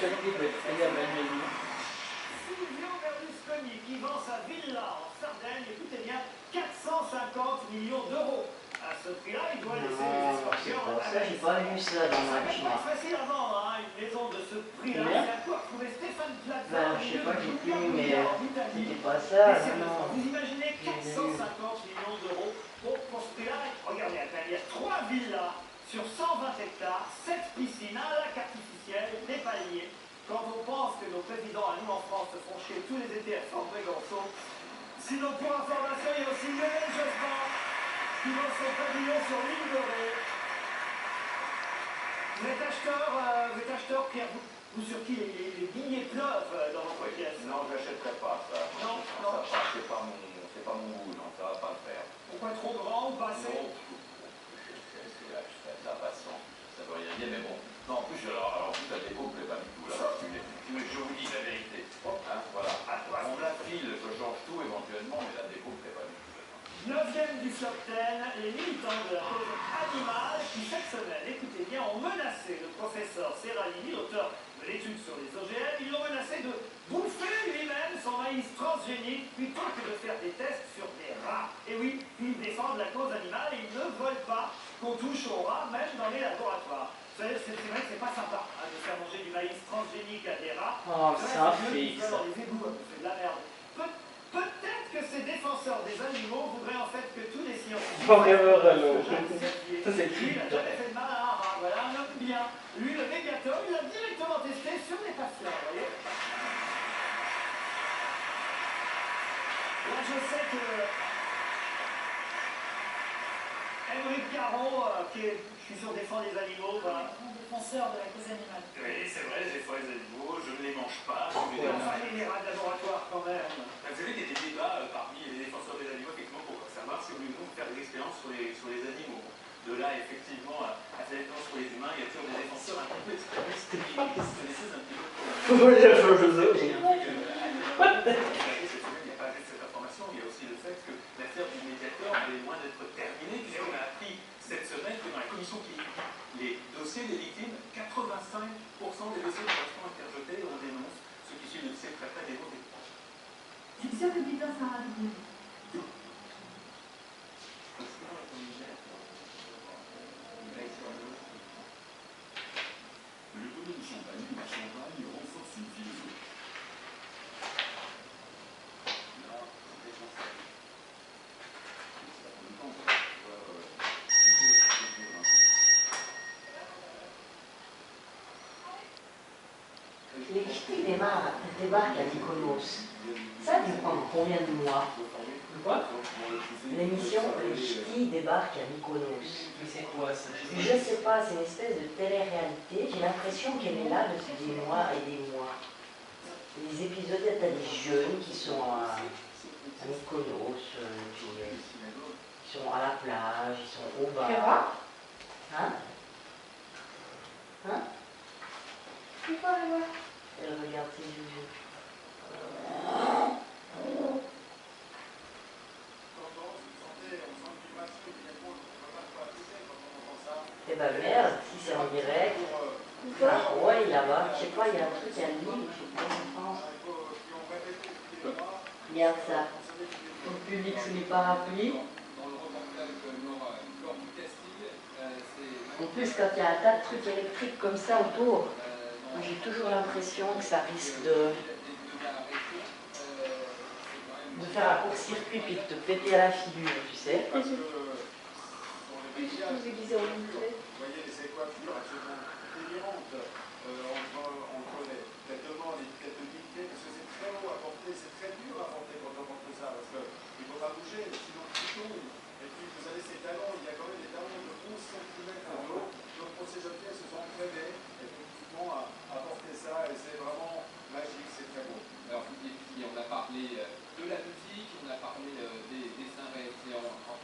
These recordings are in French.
Silvio Berlusconi qui vend sa villa en Sardaigne, écoutez bien, 450 millions d'euros. À ce prix-là, il doit laisser les escorteurs à la j'ai pas vu ça dans ma C'est pas facile à vendre, hein, une maison de ce prix-là. C'est à quoi retrouver Stéphane Plaza. Ben, je sais pas, j'ai plus, mais c'était pas ça. Non. Vous imaginez 450 millions d'euros pour ce prix-là. Regardez, attends, il y a 3 villas sur 120 hectares, 7 piscines, un lac artificiel, des paliers. Quand on pense que nos présidents à nous en France se font chier tous les étés à Fort Brégançon. Sinon, pour information, il y a aussi Lionel Jospin qui vend son pavillon sur l'île dorée. Vous êtes acheteur, Pierre, vous sur qui les billets pleuvent dans votre caisse? Non, je n'achèterai pas ça. Non. C'est pas mon goût, non, ça va pas le faire. Pourquoi trop grand ou pas assez? Non, ça passe sans, ça veut rien dire, mais bon. Non, en plus, alors la déco ne plaît pas du tout, là. Je vous dis la vérité. Hein, voilà. On la file, je change tout éventuellement, mais la déco ne plaît pas du tout. 9e du top 10, les militants de la cause animale qui, cette semaine, écoutez bien, ont menacé le professeur Serralini, l'auteur de l'étude sur les OGM. Ils l'ont menacé de bouffer lui-même son maïs transgénique plutôt que de faire des tests sur des rats. Et oui, ils défendent la cause animale et ils ne veulent pas qu'on touche aux rats, même dans les laboratoires. C'est vrai que c'est pas sympa hein, de faire manger du maïs transgénique à des rats. Oh, ça fait dans les égouts, c'est de la merde. Peut-être que ces défenseurs des animaux voudraient en fait que tous les scientifiques... Ça c'est lui, il n'a jamais fait de mal à un rat, voilà, un homme bien. Lui, le médiator, il l'a directement testé sur des patients, vous voyez. Là, je sais que... Émeric Caron, je suis sûr, défend les animaux, voilà. Défenseur de la cause animale. Oui, c'est vrai, je défends les animaux, je ne les mange pas. Les rats de laboratoire, quand même. Vous savez qu'il y a des débats parmi les défenseurs des animaux, effectivement, pour savoir si voulez-nous faire des expériences sur les animaux. De là, effectivement, à faire des expériences sur les humains, il y a toujours des défenseurs un petit peu extrémistes qui se connaissent un petit peu. Oui, je sais. Il n'y a pas juste cette information, il y a aussi le fait que l'affaire du médiateur est loin d'être terminée, puisqu'on a appris cette semaine que dans la commission qui les dossiers des victimes, 85% des dossiers correspondent interjetés et on dénonce ceux qui suivent le dossier très près des votés. C'est sûr que Peter Sarah dit. Le tonneau de champagne ou la champagne renforce une philosophie. Les ch'tis débarquent à Mykonos. Ça a dû prendre combien de mois? Quoi? L'émission Les ch'tis débarquent à Mykonos. Mais c'est quoi ça? Je sais pas, c'est une espèce de télé-réalité. J'ai l'impression qu'elle est là depuis des mois et des mois. Les épisodes, t'as des jeunes qui sont à Mykonos, ils sont à la plage, ils sont au bar. Hein? Hein? C'est quoi, là? Elle regarde ses yeux. Eh ben merde, si c'est en direct. Ah ouais, là-bas, je sais pas, il y a un truc, il y a une ligne, je sais pas en France. Regarde ça. Le public sous les parapluies. En plus, quand il y a un tas de trucs électriques comme ça autour, j'ai toujours l'impression que ça risque de faire un court-circuit puis de te péter à la figure, tu sais. Vous déguisez en Lindsay. Vous voyez, ces coiffures absolument délirantes entre les demandes et les dignité, parce que c'est très haut à porter, c'est très dur à porter quand on porte ça, parce qu'il ne faut pas bouger, sinon tout tombe. Et puis vous avez ces talons, il y a quand même des talons de 11 cm de haut, donc pour ces jeunes filles, elles se sont entraînées effectivement à porter ça, et c'est vraiment magique, c'est très beau. Alors, on a parlé de la musique, on a parlé des dessins réalisés en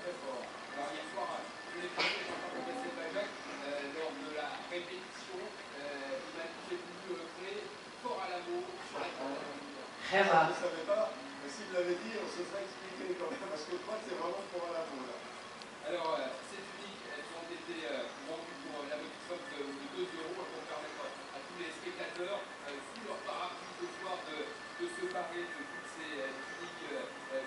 très fort. Alors hier soir, je l'ai fait Jean-François Castelbajac lors de la répétition. Il m'a dit j'ai voulu créer fort à l'amour sur la table. Très rare. Je ne savais pas, mais s'il me l'avait dit, on se serait expliqué quand même, parce que je crois que c'est vraiment fort à l'amour là. Alors, ces tuniques, elles ont été vendues pour la petite somme de 2 € pour permettre à tous les spectateurs, sous leur parapluie ce soir, de se parer de toutes ces tuniques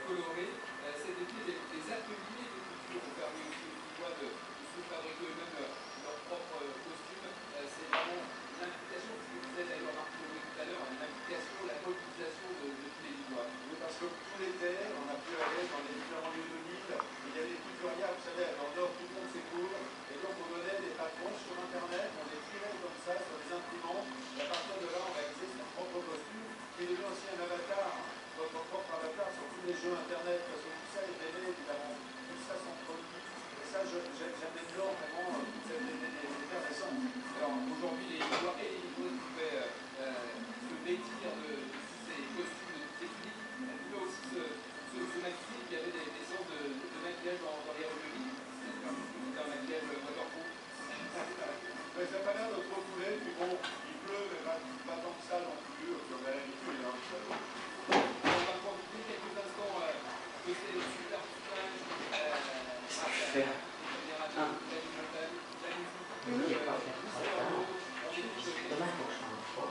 colorées. Cet été, des ateliers de couture ont permis aussi aux Lillois de se fabriquer eux-mêmes leur propre costume. C'est vraiment l'invitation, ce que disait d'ailleurs Marc Lomé tout à l'heure, l'invitation, la mobilisation de tous les Lillois. Oui, parce que tout l'été, on a pu aller dans les différents lieux de l'île. Il y a des couturiers, vous savez, dans le Nord, tout le monde s'écoule. Et donc, on donnait des patrons sur Internet, on les tirait comme ça, sur des imprimantes. Et à partir de là, on réalisait son propre costume. Et il y avait aussi un avatar, votre propre avatar sur tous les jeux Internet. Parce que tout ça est mêlé, évidemment. Tout ça s'entre-lit. Et ça, j'aime énormément cette effervescence. Alors, aujourd'hui, les Lillois et les Lilloises pouvaient se vêtir de ces costumes, de ces tuniques. Elles pouvaient aussi se maquiller. Il y avait des séances de maquillage dans les rues de Lille. C'était un maquillage waterproof. Mais ça n'a pas l'air de trop couler. Puis bon, il pleut, mais pas tant que ça non plus. Comme à l'habitude. Hein. On va profiter quelques instants de ces super images. Super. Il n'y a pas de retard. C'est dommage pour que je change pas.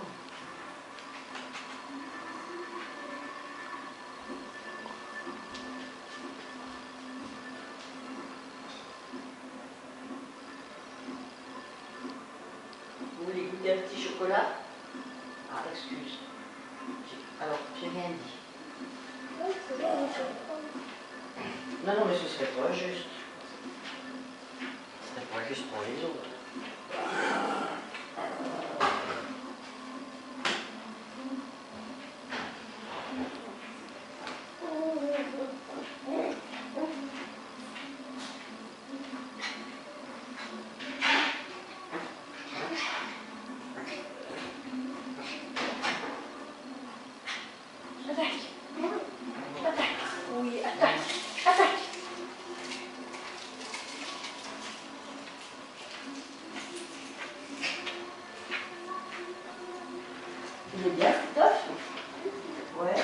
Vous voulez goûter un petit chocolat? Ah, excuse. Alors, j'ai rien dit. Non, non, mais ce serait pas juste. Ce serait pas juste pour les autres. Oui, attaque. Attaque. Il est bien, Christophe? Ouais.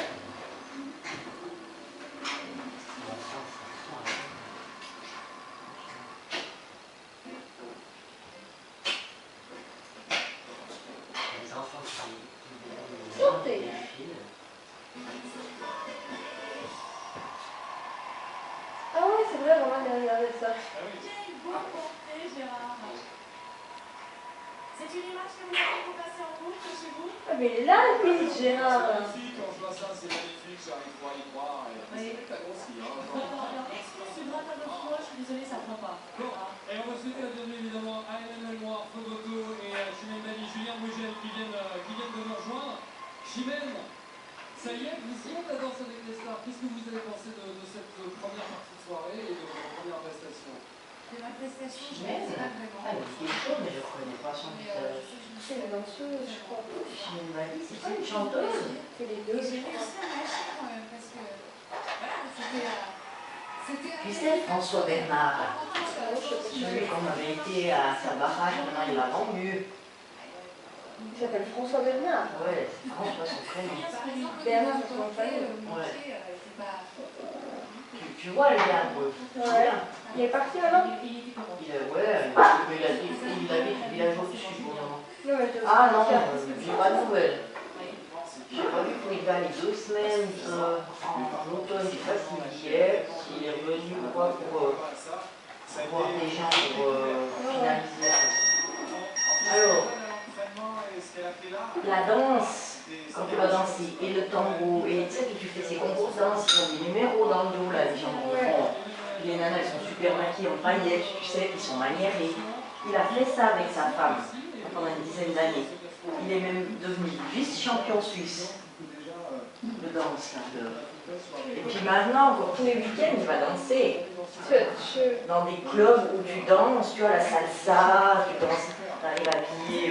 Les enfants qui Sortez. des films. Ah ouais, c'est vrai, maman a regardé ça. Quel beau portrait, Gérard. C'est une image que vous avez pour passer en boucle chez vous? Ah mais il est là, lui, Gérard. C'est magnifique, quand je vois ça, c'est magnifique, j'arrive pas à y croire. Et Oui. c'est spectacle aussi. Hein. Alors, excuse du gratin de froid, je suis désolée, ça prend pas. Bon, et on va souhaiter la bienvenue évidemment à Hélène Lenoir, Fogoto et Chimène Bali, Julien Bougel qui viennent de nous rejoindre. Chimène, ça y est, vous y êtes la danse avec les stars. Qu'est-ce que vous avez pensé de cette première partie de soirée et de votre première prestation? De ma prestation, je ne Chimène? sais pas vraiment. Ah, mais c'est chaud, mais je ne connais pas son Mais visage. C'est une danseuse, je crois. Chimène Bali, c'est pas une chanteuse? C'est les Et deux. j'ai réussi à lâcher quand même parce que voilà, c'était Christelle François Bernard, celui qu'on avait été à sa baraque, maintenant il l'a vendu. Il s'appelle François Bernard. Ouais, c'est François son prénom. Bernard, c'est son prénom. Tu vois le diable? Ouais. Il est parti maintenant? Ouais, il habite le village au-dessus pour le moment. Non, mais je Ah non, j'ai pas de nouvelles. J'ai pas vu qu'il va les 2 semaines en automne, je sais pas s'il y est, s'il est revenu ou quoi pour voir des gens pour finaliser. Alors, la danse, quand tu vas danser, et le tango, et tu sais que tu fais ces concours de danse, ils ont des numéros dans le dos, là, les gens qui font. Les nanas, elles sont super maquillées en paillettes, tu sais, ils sont maniérés. Il a fait ça avec sa femme pendant une dizaine d'années. Il est même devenu vice-champion suisse de danse. Là, Et puis maintenant, encore tous les week-ends, il va danser dans des clubs où tu danses, tu vois, la salsa, tu danses, t'arrives habillé.